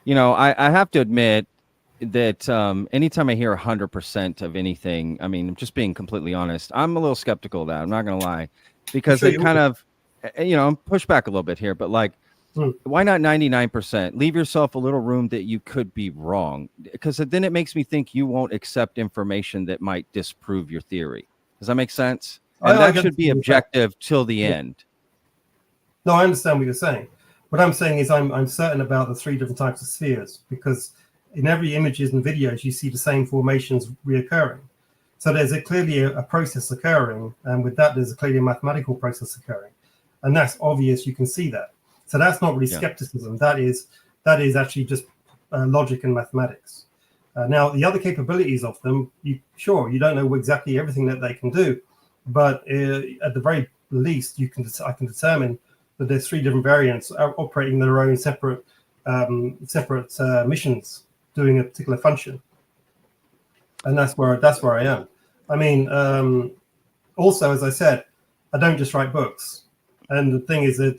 I have to admit that anytime I hear 100% of anything, I mean, just being completely honest, I'm a little skeptical of that. I'm not going to lie, I'm because sure it you will kind be. of, push back a little bit here, but like, Hmm. why not 99%? Leave yourself a little room that you could be wrong, because then it makes me think you won't accept information that might disprove your theory. Does that make sense? And I that get should be what you're saying. objective till the Yeah. end. No, I understand what you're saying. What I'm saying is I'm certain about the three different types of spheres, because in every images and videos you see the same formations reoccurring. So there's clearly a process occurring, and with that there's clearly a mathematical process occurring, and that's obvious. You can see that. So that's not really Yeah. skepticism. That is actually just logic and mathematics. Now the other capabilities of them, you don't know exactly everything that they can do, but at the very least I can determine that there's three different variants operating their own separate missions, doing a particular function, and that's where I am. I mean, also, as I said, I don't just write books, and the thing is that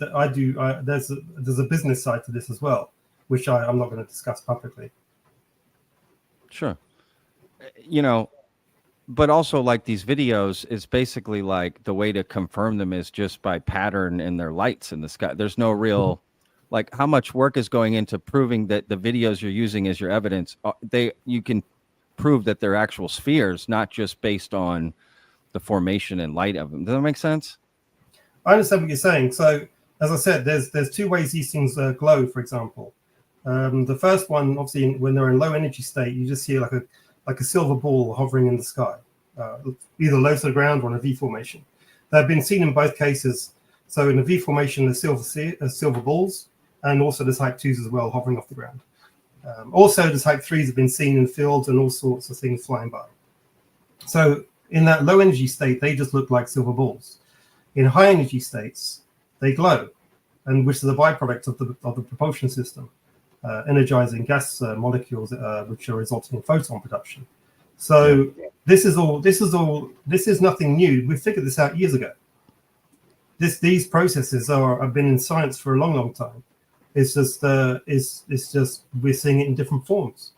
there's a business side to this as well, which I'm not going to discuss publicly. Sure. You know, but also like these videos is basically like the way to confirm them is just by pattern in their lights in the sky. There's no real, like, how much work is going into proving that the videos you're using as your evidence, you can prove that they're actual spheres, not just based on the formation and light of them. Does that make sense? I understand what you're saying. So, as I said, there's two ways these things glow. For example, the first one, obviously, when they're in low energy state, you just see like a silver ball hovering in the sky, either low to the ground or in a V formation. They've been seen in both cases. So, in the V formation, there's silver balls, and also there's Type 2s as well hovering off the ground. Also, the Type 3s have been seen in fields and all sorts of things flying by. So, in that low energy state, they just look like silver balls. In high energy states, they glow, and which is a byproduct of the propulsion system, energizing gas molecules, which are resulting in photon production. So this is nothing new. We figured this out years ago. These processes have been in science for a long time. It's just we're seeing it in different forms.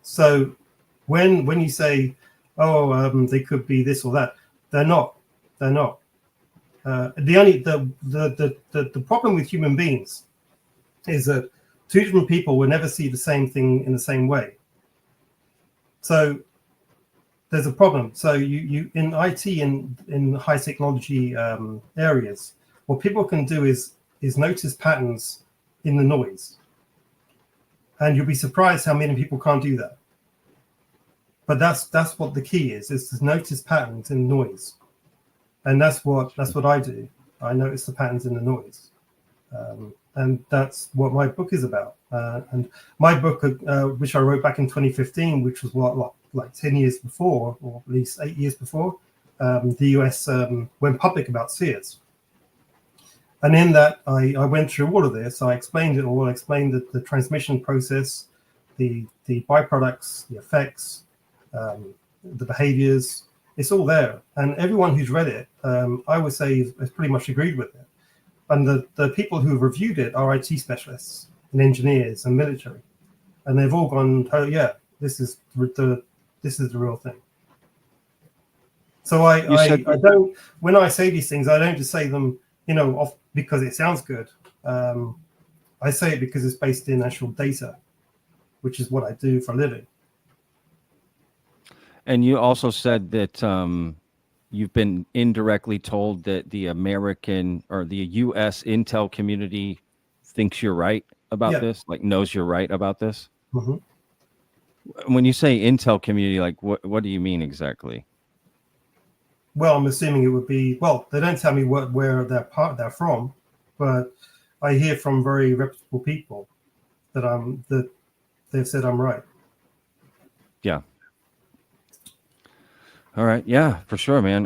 So when you say, they could be this or that, they're not. They're not. The problem with human beings is that two different people will never see the same thing in the same way. So there's a problem. So you in IT in high technology areas, what people can do is notice patterns in the noise, and you'll be surprised how many people can't do that. But that's what the key is to notice patterns in noise. And that's what I do. I notice the patterns in the noise, and that's what my book is about. And my book, which I wrote back in 2015, which was like 10 years before, or at least 8 years before, the US went public about spheres. And in that, I went through all of this. I explained it all. I explained the transmission process, the byproducts, the effects, the behaviors. It's all there, and everyone who's read it, I would say, has pretty much agreed with it. And the people who reviewed it are IT specialists and engineers and military, and they've all gone, "Oh yeah, this is the real thing." So I don't, when I say these things, I don't just say them, off because it sounds good. I say it because it's based in actual data, which is what I do for a living. And you also said that you've been indirectly told that the American or the U.S. intel community thinks you're right about this, like knows you're right about this. Mm-hmm. When you say intel community, like what do you mean exactly? Well, I'm assuming it would be, they don't tell me where they're from, but I hear from very reputable people that they've said I'm right. Yeah. All right. Yeah, for sure, man.